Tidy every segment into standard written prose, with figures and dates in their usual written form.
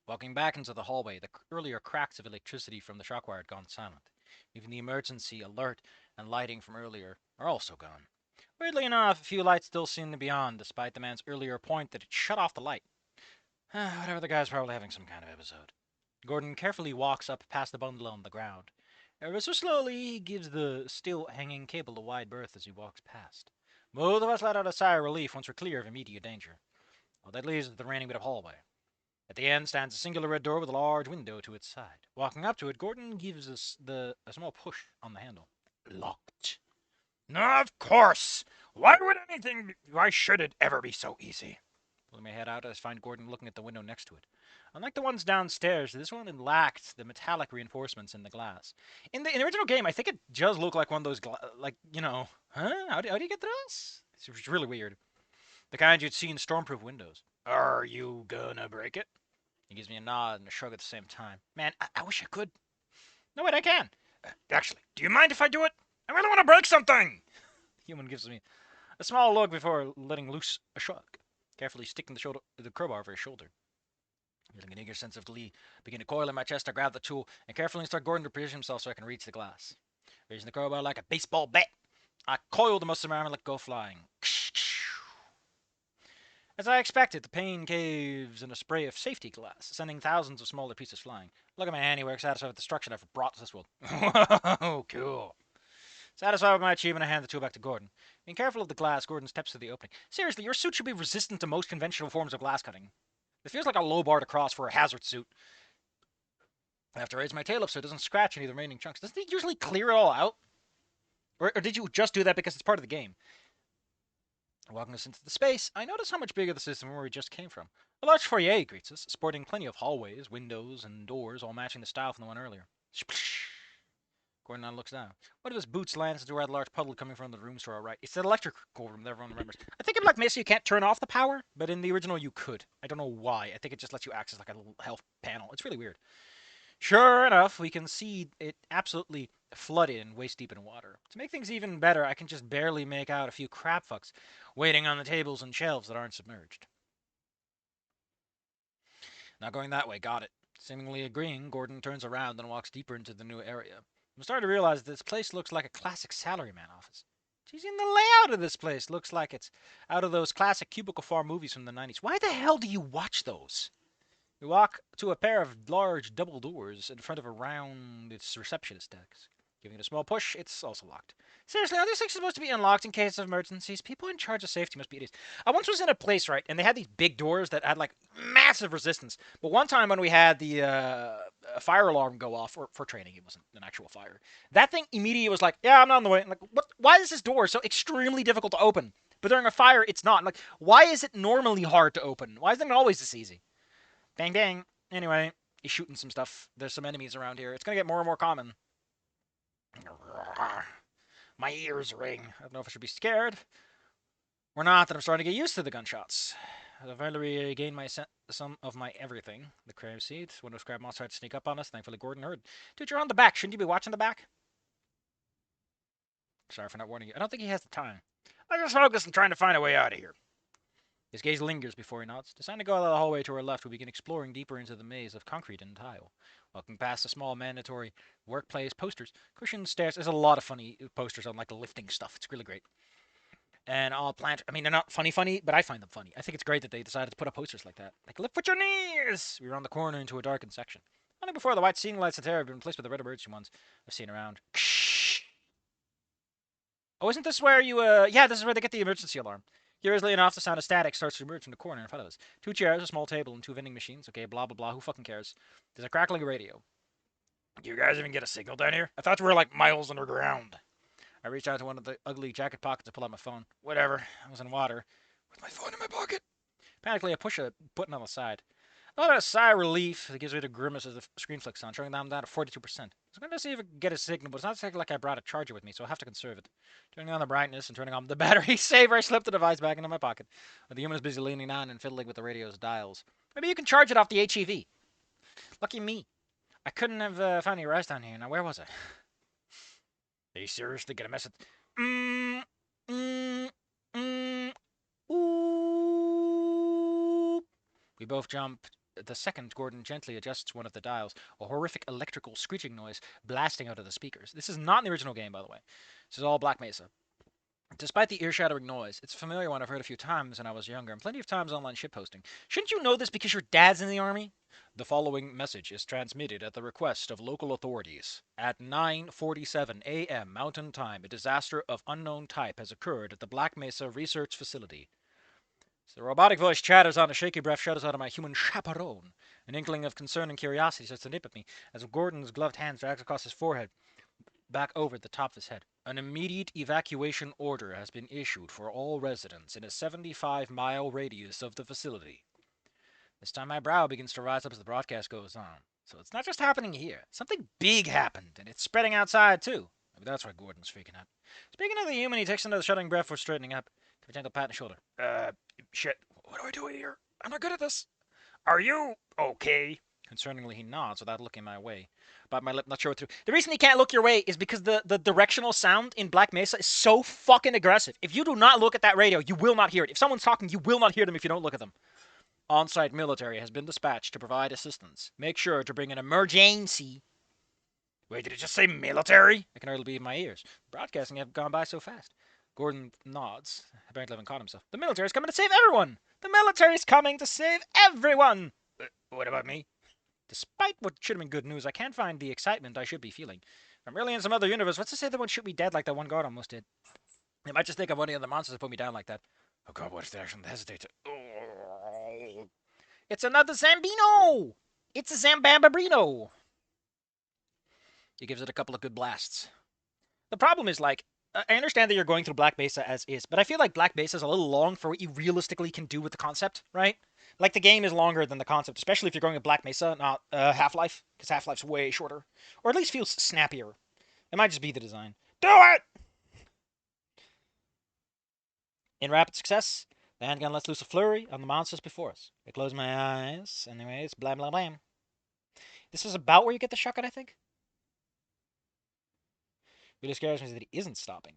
Walking back into the hallway, the earlier cracks of electricity from the shock wire had gone silent. Even the emergency alert and lighting from earlier are also gone. Weirdly enough, a few lights still seem to be on, despite the man's earlier point that it shut off the light. Whatever, the guy's probably having some kind of episode. Gordon carefully walks up past the bundle on the ground. Ever so slowly, he gives the still hanging cable a wide berth as he walks past. Both of us let out a sigh of relief once we're clear of immediate danger. Well, that leaves the remaining bit of hallway. At the end stands a singular red door with a large window to its side. Walking up to it, Gordon gives us a small push on the handle. Locked. No, of course. Why should it ever be so easy? Pulling my head out, I find Gordon looking at the window next to it. Unlike the ones downstairs, this one lacked the metallic reinforcements in the glass. In the original game, I think it does look like one of those, huh? How do you get this? It's really weird. The kind you'd see in stormproof windows. Are you gonna break it? He gives me a nod and a shrug at the same time. Man, I wish I could. No, wait, I can. Actually, do you mind if I do it? I really want to break something! The human gives me a small look before letting loose a shrug, carefully sticking the crowbar over his shoulder. Feeling an eager sense of glee begin to coil in my chest, I grab the tool and carefully instruct Gordon to position himself so I can reach the glass. Raising the crowbar like a baseball bat, I coil the muscle arm and let go flying. As I expected, the pane caves in a spray of safety glass, sending thousands of smaller pieces flying. Look at my handiwork, satisfied with the destruction I've brought to this world. Oh, cool. Satisfied with my achievement, I hand the tool back to Gordon. Being careful of the glass, Gordon steps to the opening. Seriously, your suit should be resistant to most conventional forms of glass cutting. It feels like a low bar to cross for a hazard suit. I have to raise my tail up so it doesn't scratch any of the remaining chunks. Doesn't it usually clear it all out? Or did you just do that because it's part of the game? Walking us into the space, I notice how much bigger this is than where we just came from. A large foyer greets us, sporting plenty of hallways, windows, and doors, all matching the style from the one earlier. Splish. Gordon looks down. One of his boots lands into a rather large puddle coming from the rooms to our right. It's that electrical room that everyone remembers. I think in Black Mesa you can't turn off the power, but in the original you could. I don't know why. I think it just lets you access like a little health panel. It's really weird. Sure enough, we can see it absolutely flooded and waist deep in water. To make things even better, I can just barely make out a few crab fucks waiting on the tables and shelves that aren't submerged. Not going that way, got it. Seemingly agreeing, Gordon turns around and walks deeper into the new area. I'm starting to realize this place looks like a classic salaryman office. Geez, even the layout of this place looks like it's out of those classic cubicle farm movies from the 90s. Why the hell do you watch those? We walk to a pair of large double doors in front of a round its receptionist desk. Giving it a small push, it's also locked. Seriously, are these things supposed to be unlocked in case of emergencies? People in charge of safety must be idiots. I once was in a place, right, and they had these big doors that had like massive resistance. But one time when we had the fire alarm go off for training, it wasn't an actual fire. That thing immediately was like, "Yeah, I'm not on the way." I'm like, what? Why is this door so extremely difficult to open? But during a fire, it's not. Like, why is it normally hard to open? Why isn't it always this easy? Bang, bang. Anyway, he's shooting some stuff. There's some enemies around here. It's going to get more and more common. My ears ring. I don't know if I should be scared or not, that I'm starting to get used to the gunshots. I've finally regained some of my everything. The crab seat. One of those crab monsters tried to sneak up on us. Thankfully, Gordon heard. Dude, you're on the back. Shouldn't you be watching the back? Sorry for not warning you. I don't think he has the time. I'm just focused on trying to find a way out of here. His gaze lingers before he nods. Deciding to go out of the hallway to our left, we begin exploring deeper into the maze of concrete and tile. Walking past the small mandatory workplace posters, cushioned stairs. There's a lot of funny posters on like the lifting stuff. It's really great. And all plant. I mean, they're not funny, but I find them funny. I think it's great that they decided to put up posters like that. Like, lift with your knees! We round the corner into a darkened section. Only before the white ceiling lights that there have been replaced with the red emergency ones I've seen around. Oh, isn't this where you, yeah, this is where they get the emergency alarm. Curiously enough, the sound of static starts to emerge from the corner in front of us. Two chairs, a small table, and two vending machines. Okay, blah, blah, blah. Who fucking cares? There's a crackling radio. Do you guys even get a signal down here? I thought we were like miles underground. I reached out to one of the ugly jacket pockets to pull out my phone. Whatever. I was in water. With my phone in my pocket. Panically, I push a button on the side. Not a sigh of relief that gives way to grimace as the screen flicks on, showing that I'm down to 42%. I was going to see if I could get a signal, but it's not exactly like I brought a charger with me, so I'll have to conserve it. Turning on the brightness and turning on the battery saver, I slipped the device back into my pocket. The human is busy leaning on and fiddling with the radio's dials. Maybe you can charge it off the HEV. Lucky me. I couldn't have found any rest down here. Now, where was I? Are you seriously gonna mess it? Mm, mm, mm, ooh. We both jumped the second, Gordon gently adjusts one of the dials, a horrific electrical screeching noise blasting out of the speakers. This is not in the original game, by the way. This is all Black Mesa. Despite the ear-shattering noise, it's a familiar one I've heard a few times when I was younger, and plenty of times online shitposting. Shouldn't you know this because your dad's in the army? The following message is transmitted at the request of local authorities. At 9:47 a.m. Mountain Time, a disaster of unknown type has occurred at the Black Mesa Research Facility. So the robotic voice chatters on, a shaky breath shudders out of my human chaperone. An inkling of concern and curiosity starts to nip at me as Gordon's gloved hands drag across his forehead, back over the top of his head. An immediate evacuation order has been issued for all residents in a 75-mile radius of the facility. This time my brow begins to rise up as the broadcast goes on. So it's not just happening here. Something big happened, and it's spreading outside, too. Maybe that's why Gordon's freaking out. Speaking of the human, he takes another shuddering breath before straightening up. Give a gentle pat on the shoulder. Shit. What do I do here? I'm not good at this. Are you okay? Concerningly, he nods without looking my way. But my lip, not sure what to do. The reason he can't look your way is because the directional sound in Black Mesa is so fucking aggressive. If you do not look at that radio, you will not hear it. If someone's talking, you will not hear them if you don't look at them. On-site military has been dispatched to provide assistance. Make sure to bring an emergency. Wait, did it just say military? I can hardly believe my ears. Broadcasting have gone by so fast. Gordon nods, apparently having caught himself. The military's coming to save everyone! The military's coming to save everyone! What about me? Despite what should have been good news, I can't find the excitement I should be feeling. If I'm really in some other universe, what's to say that one shoot me dead like that one guard almost did? They might just think I'm one of the other monsters that put me down like that. Oh god, what if they actually hesitate to... Oh. It's another Zambino! It's a Zambambabrino! He gives it a couple of good blasts. The problem is, like, I understand that you're going through Black Mesa as is, but I feel like Black Mesa is a little long for what you realistically can do with the concept, right? Like, the game is longer than the concept, especially if you're going with Black Mesa, not Half-Life, because Half-Life's way shorter. Or at least feels snappier. It might just be the design. Do it! In rapid success, the handgun lets loose a flurry on the monsters before us. I close my eyes. Anyways, blam blam blam. This is about where you get the shotgun, I think. Really scares me that he isn't stopping.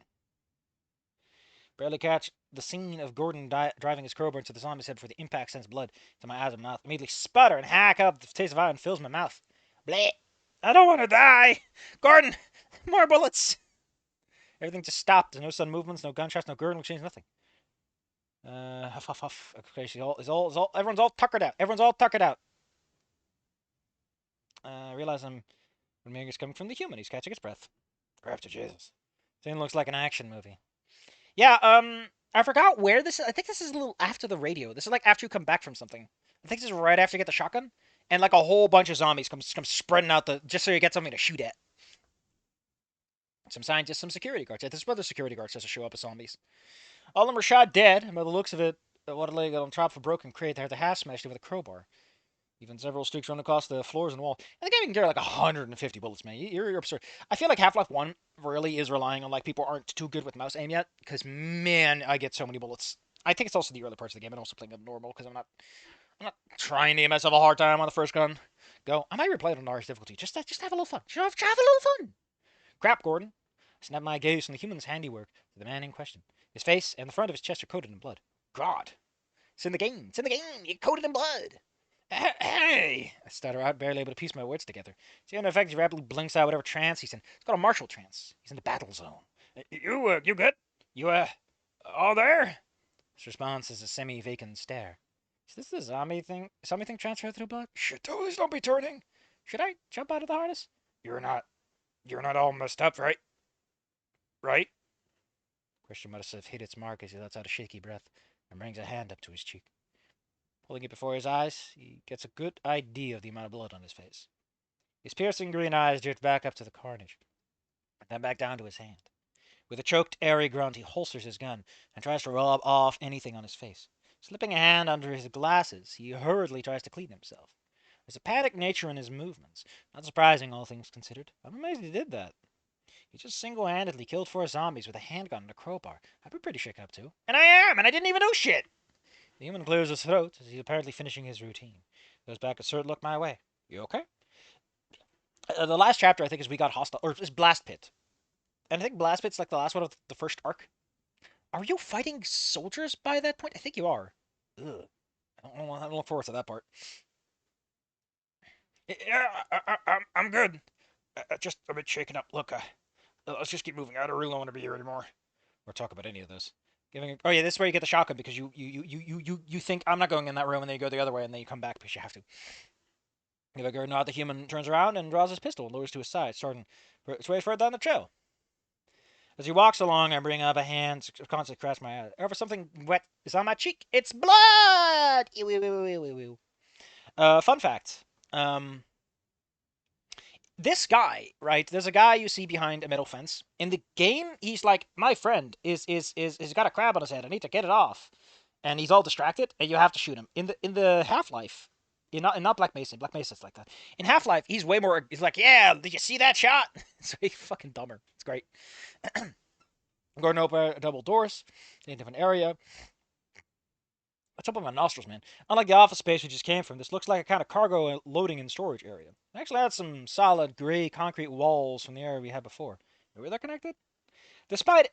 Barely catch the scene of Gordon driving his crowbar into the zombie's head before the impact sends blood to my eyes and mouth. Immediately sputter and hack up. The taste of iron fills my mouth. Bleh! I don't want to die! Gordon! More bullets! Everything just stopped. There's no sudden movements, no gunshots, no Gordon exchange, nothing. Huff, huff, huff. Okay, everyone's all tuckered out. Everyone's all tuckered out. I realize when is coming from the human. He's catching his breath. Grab to Jesus. Thing looks like an action movie. Yeah, I forgot where this is. I think this is a little after the radio. This is like after you come back from something. I think this is right after you get the shotgun. And like a whole bunch of zombies come spreading out just so you get something to shoot at. Some scientists, some security guards. Yeah, this is where the security guards just to show up as zombies. All of them are shot dead, and by the looks of it, one leg on top of a broken crate, they had the half smashed in with a crowbar. Even several streaks run across the floors and wall. I think I can carry like 150 bullets, man. You're absurd. I feel like Half-Life 1 really is relying on like people aren't too good with mouse aim yet, because man, I get so many bullets. I think it's also the early parts of the game, and also playing them normal, because I'm not trying to give myself a hard time on the first gun. Go. I might replay it on hardest difficulty. Just have a little fun. Just have a little fun. Crap, Gordon. I snapped my gaze from the human's handiwork to the man in question. His face and the front of his chest are coated in blood. God. It's in the game. It's in the game. You're coated in blood. Hey! I stutter out, barely able to piece my words together. See, in effect, he rapidly blinks out whatever trance he's in. It's called a martial trance. He's in the battle zone. You good? You, all there? His response is a semi-vacant stare. Is this the zombie thing transferred through blood? Shit, please don't be turning. Should I jump out of the harness? You're not all messed up, right? Right? Question must have hit its mark as he lets out a shaky breath and brings a hand up to his cheek. Holding it before his eyes, he gets a good idea of the amount of blood on his face. His piercing green eyes drift back up to the carnage, then back down to his hand. With a choked, airy grunt, he holsters his gun and tries to rub off anything on his face. Slipping a hand under his glasses, he hurriedly tries to clean himself. There's a panicked nature in his movements. Not surprising, all things considered. I'm amazed he did that. He just single-handedly killed 4 zombies with a handgun and a crowbar. I'd be pretty shaken up too. And I am, and I didn't even do shit! The human clears his throat as he's apparently finishing his routine. Goes back a certain look my way. You okay? The last chapter, I think, is We Got Hostile, or is Blast Pit. And I think Blast Pit's like the last one of the first arc. Are you fighting soldiers by that point? I think you are. Ugh. I don't look forward to that part. Yeah, I'm good. Just a bit shaken up. Look, let's just keep moving. I don't really want to be here anymore. Or talk about any of this. Oh yeah, this is where you get the shotgun because you think I'm not going in that room, and then you go the other way, and then you come back because you have to. Give a good nod. The human turns around and draws his pistol and lowers to his side, starting its way further down the trail. As he walks along, I bring up a hand, constantly scratch my eye. However, something wet is on my cheek. It's blood. Ew, ew, ew, ew, ew, ew. Fun fact. Um, this guy, right? There's a guy you see behind a metal fence. In the game, he's like, my friend is got a crab on his head. I need to get it off, and he's all distracted, and you have to shoot him. In the Half Life, in not Black Mesa. Black Mesa's like that. In Half Life, he's way more. He's like, yeah, did you see that shot? So he's fucking dumber. It's great. Going to open double doors in a different area. What's up with my nostrils, man? Unlike the office space we just came from, this looks like a kind of cargo loading and storage area. It actually had some solid gray concrete walls from the area we had before. Maybe they're connected? Despite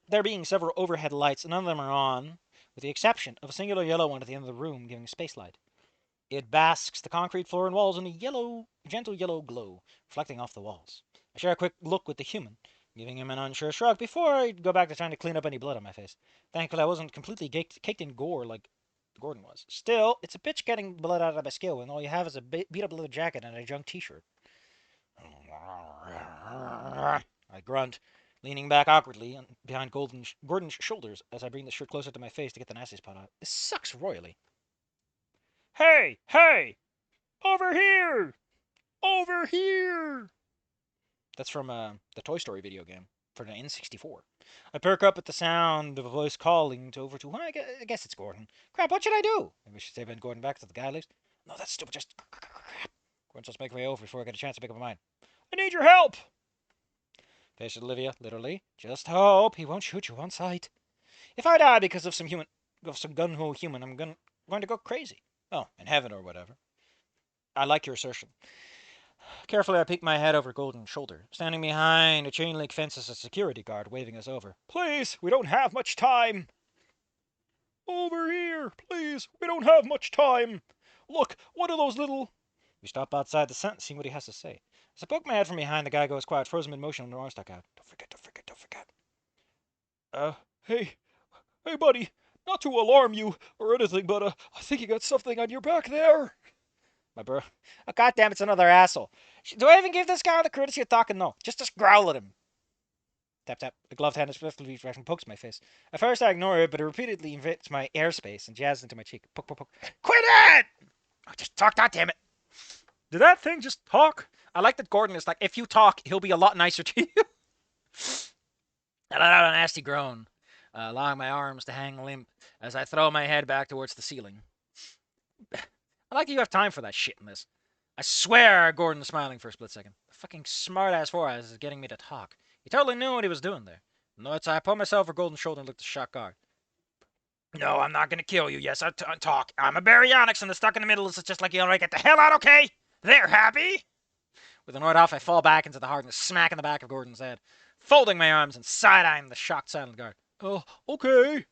there being several overhead lights, none of them are on, with the exception of a singular yellow one at the end of the room giving space light. It basks the concrete floor and walls in a gentle yellow glow, reflecting off the walls. I share a quick look with the human, giving him an unsure shrug before I go back to trying to clean up any blood on my face. Thankfully, I wasn't completely caked in gore like Gordon was. Still, it's a bitch getting blood out of my skill when all you have is a beat-up leather jacket and a junk t-shirt. I grunt, leaning back awkwardly behind Gordon's shoulders as I bring the shirt closer to my face to get the nasty spot out. This sucks royally. Hey! Hey! Over here! Over here! That's from the Toy Story video game for the N64. I perk up at the sound of a voice calling over to, I guess it's Gordon. Crap, what should I do? Maybe I should say Ben Gordon back to the guy leaves. No, that's stupid. Just crap. Gordon's just making me over before I get a chance to make up my mind. I need your help! Patience, Olivia, literally. Just hope he won't shoot you on sight. If I die because of some gun-ho human, I'm going to go crazy. Oh, in heaven or whatever. I like your assertion. Carefully, I peek my head over Golden's shoulder. Standing behind a chain-link fence is a security guard waving us over. Please, we don't have much time. Over here, please, we don't have much time. Look, what are those little... We stop outside the sentence, seeing what he has to say. As I poke my head from behind, the guy goes quiet, frozen in motion, and the arm stuck out. Don't forget, don't forget, don't forget. Hey, buddy, not to alarm you or anything, but, I think you got something on your back there. My bro. Oh, goddamn, it's another asshole. Do I even give this guy the courtesy of talking? No. Just growl at him. Tap, tap. The gloved hand swiftly pokes my face. At first I ignore it, but it repeatedly invades my airspace and jazzes into my cheek. Poke, poke, poke. Quit it! Oh, just talk, goddammit. Did that thing just talk? I like that Gordon is like, if you talk, he'll be a lot nicer to you. I let out a nasty groan, allowing my arms to hang limp as I throw my head back towards the ceiling. I like you have time for that shit in this. I swear, Gordon's smiling for a split second. The fucking smart-ass 4-eyes is getting me to talk. He totally knew what he was doing there. Notice I put myself over Golden's shoulder and looked at the shock guard. No, I'm not gonna kill you. Yes, I talk. I'm a baryonyx, and the stuck in the middle is just like you. Alright, get the hell out, okay? There, happy? With an word off, I fall back into the hardness, smacking the back of Gordon's head, folding my arms and side-eyeing the shocked, silent guard. Okay.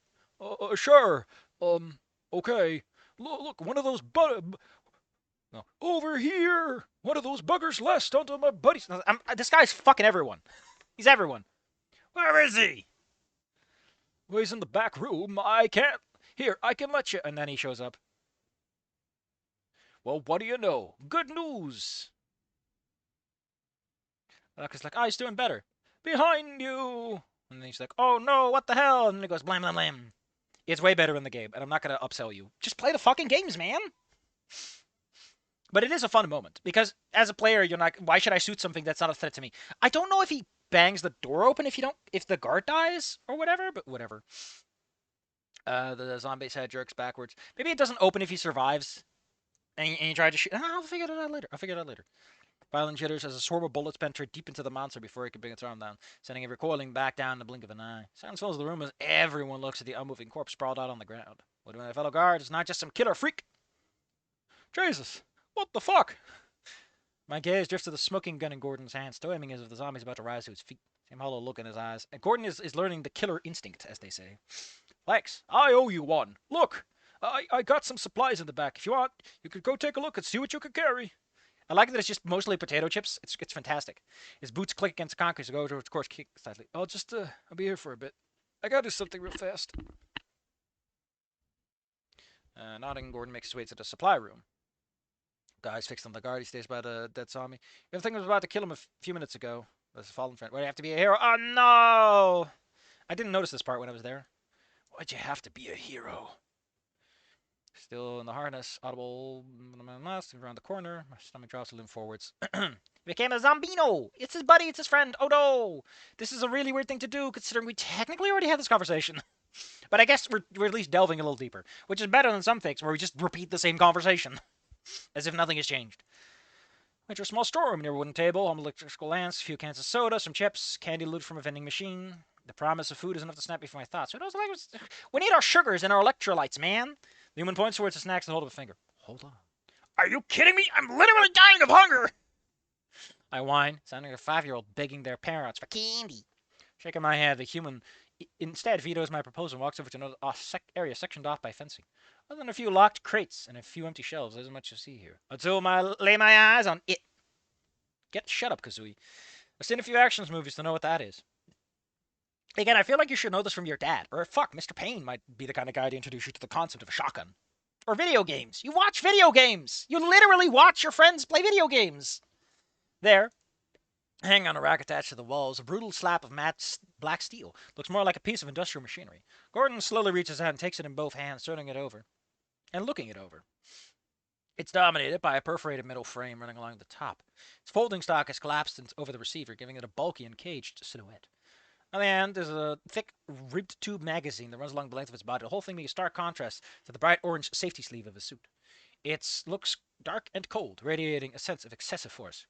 Sure. Okay. Look, one of those no. Over here! One of those buggers left onto my buddies. This guy's fucking everyone. He's everyone. Where is he? Well, he's in the back room. I can't. Here, I can let you. And then he shows up. Well, what do you know? Good news. He's like, he's doing better. Behind you. And then he's like, oh no, what the hell? And then he goes, blam, blam, blam. It's way better in the game, and I'm not going to upsell you. Just play the fucking games, man. But it is a fun moment, because as a player, you're not, why should I shoot something that's not a threat to me? I don't know if he bangs the door open if the guard dies, or whatever, but whatever. The zombie's head jerks backwards. Maybe it doesn't open if he survives, and you try to shoot. I'll figure it out later. Violent jitters as a swarm of bullets penetrate deep into the monster before it can bring its arm down, sending it recoiling back down in the blink of an eye. Silence fills the room as everyone looks at the unmoving corpse sprawled out on the ground. What do my fellow guards? It's not just some killer freak. Jesus, what the fuck? My gaze drifts to the smoking gun in Gordon's hand, still aiming as if the zombie's about to rise to his feet. Same hollow look in his eyes. And Gordon is learning the killer instinct, as they say. Thanks. I owe you one. Look, I got some supplies in the back. If you want, you could go take a look and see what you could carry. I like that it's just mostly potato chips. It's fantastic. His boots click against the concrete, so go to of course kick slightly. I'll be here for a bit. I gotta do something real fast. Nodding, Gordon makes his way to the supply room. Guy's fixed on the guard. He stays by the dead zombie. Everything was about to kill him a few minutes ago. That's a fallen friend. Why'd you have to be a hero? Oh no! I didn't notice this part when I was there. Why'd you have to be a hero? Still in the harness, audible around the corner. My stomach drops a little forwards. Became a zombino! It's his buddy, it's his friend. Oh no! This is a really weird thing to do, considering we technically already had this conversation. But I guess we're at least delving a little deeper, which is better than some fics where we just repeat the same conversation, as if nothing has changed. Enter a small storeroom near a wooden table, home electrical lamps, a few cans of soda, some chips, candy loot from a vending machine. The promise of food is enough to snap me from my thoughts. We need our sugars and our electrolytes, man. The human points towards the snacks and hold up a finger. Hold on. Are you kidding me? I'm literally dying of hunger! I whine, sounding like a 5-year-old begging their parents for candy. Shaking my head, the human instead vetoes my proposal and walks over to another area sectioned off by fencing. Other than a few locked crates and a few empty shelves, there's much to see here. Until I lay my eyes on it. Shut up, Kazooie. I've seen a few actions movies to know what that is. Again, I feel like you should know this from your dad. Or fuck, Mr. Payne might be the kind of guy to introduce you to the concept of a shotgun. Or video games. You watch video games! You literally watch your friends play video games! There, hanging on a rack attached to the wall, is a brutal slab of matte black steel. Looks more like a piece of industrial machinery. Gordon slowly reaches out and takes it in both hands, turning it over. And looking it over. It's dominated by a perforated metal frame running along the top. Its folding stock has collapsed over the receiver, giving it a bulky and caged silhouette. On the end, there's a thick, ribbed tube magazine that runs along the length of its body, the whole thing being a stark contrast to the bright orange safety sleeve of his suit. It looks dark and cold, radiating a sense of excessive force.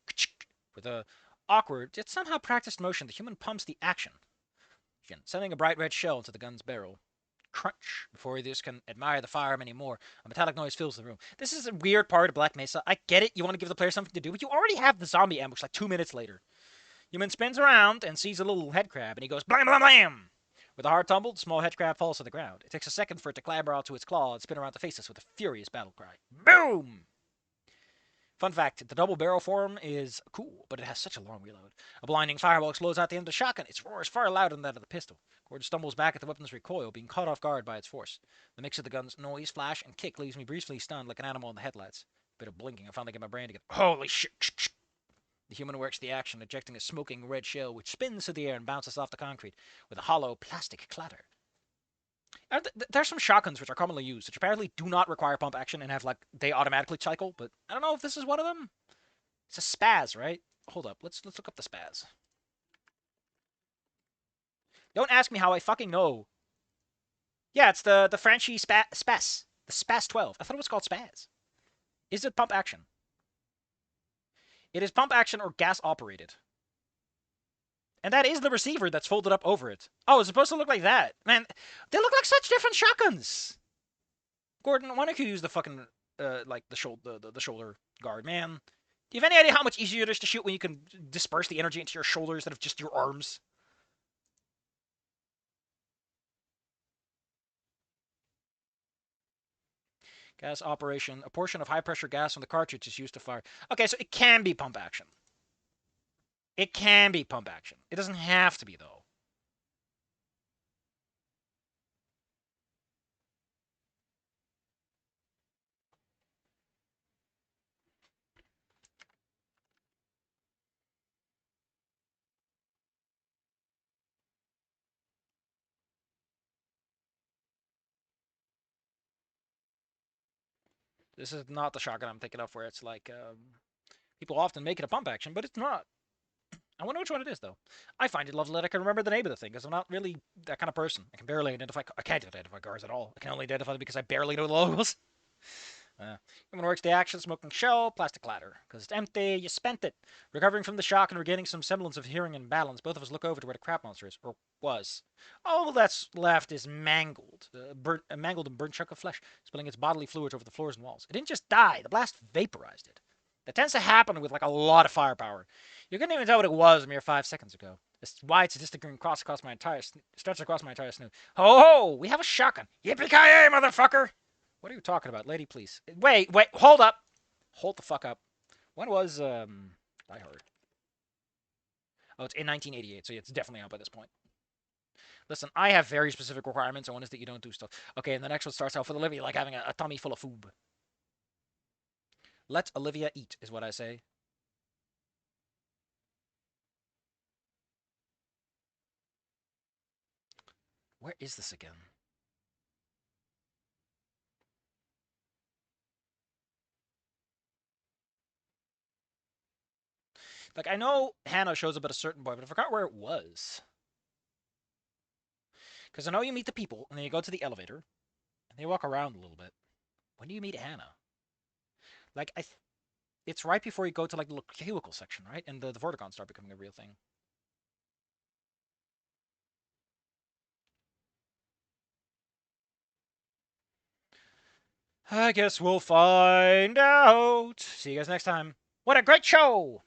With a awkward, yet somehow practiced motion, the human pumps the action, sending a bright red shell into the gun's barrel. Crunch. Before Aethers can admire the firearm anymore, a metallic noise fills the room. This is a weird part of Black Mesa. I get it, you want to give the player something to do, but you already have the zombie ambush like 2 minutes later. Human spins around and sees a little head crab, and he goes blam blam blam! With a hard tumble, the small head crab falls to the ground. It takes a second for it to clamber out to its claw and spin around to face us with a furious battle cry. Boom! Fun fact, the double barrel form is cool, but it has such a long reload. A blinding fireball explodes out the end of the shotgun. Its roar is far louder than that of the pistol. Gordon stumbles back at the weapon's recoil, being caught off guard by its force. The mix of the gun's noise, flash, and kick leaves me briefly stunned like an animal in the headlights. A bit of blinking, I finally get my brain to get, holy shit! The human works the action, ejecting a smoking red shell which spins through the air and bounces off the concrete with a hollow plastic clatter. There's some shotguns which are commonly used, which apparently do not require pump action and have, like, they automatically cycle, but I don't know if this is one of them. It's a spaz, right? Hold up, let's look up the spaz. Don't ask me how I fucking know. Yeah, it's the Franchi Spaz. The Spaz 12. I thought it was called Spaz. Is it pump action? It is pump action or gas operated. And that is the receiver that's folded up over it. Oh, it's supposed to look like that. Man, they look like such different shotguns. Gordon, why don't you use the fucking, like, the shoulder guard, man? Do you have any idea how much easier it is to shoot when you can disperse the energy into your shoulders instead of just your arms? Gas operation. A portion of high-pressure gas from the cartridge is used to fire. Okay, so it can be pump action. It can be pump action. It doesn't have to be, though. This is not the shotgun I'm thinking of where it's like, people often make it a pump action, but it's not. I wonder which one it is, though. I find it lovely that I can remember the name of the thing, because I'm not really that kind of person. I can't identify cars at all. I can only identify them because I barely know the logos. Human works the action, smoking shell, plastic ladder. Because it's empty, you spent it. Recovering from the shock and regaining some semblance of hearing and balance, both of us look over to where the crap monster is, or was. All that's left is mangled. A mangled and burnt chunk of flesh, spilling its bodily fluids over the floors and walls. It didn't just die, the blast vaporized it. That tends to happen with, like, a lot of firepower. You couldn't even tell what it was a mere 5 seconds ago. This wide sadistic grin stretches across my entire snoot. Ho ho! We have a shotgun. Yippee-ki-yay, motherfucker! What are you talking about? Lady, please. Wait, hold up. Hold the fuck up. When was Die Hard? Oh, it's in 1988, so it's definitely out by this point. Listen, I have very specific requirements, and one is that you don't do stuff. Okay, and the next one starts off with Olivia like having a tummy full of food. Let Olivia eat, is what I say. Where is this again? Like, I know Hannah shows up at a certain point, but I forgot where it was. Because I know you meet the people, and then you go to the elevator, and they walk around a little bit. When do you meet Hannah? Like, it's right before you go to, like, the little cubicle section, right? And the Vorticons start becoming a real thing. I guess we'll find out. See you guys next time. What a great show!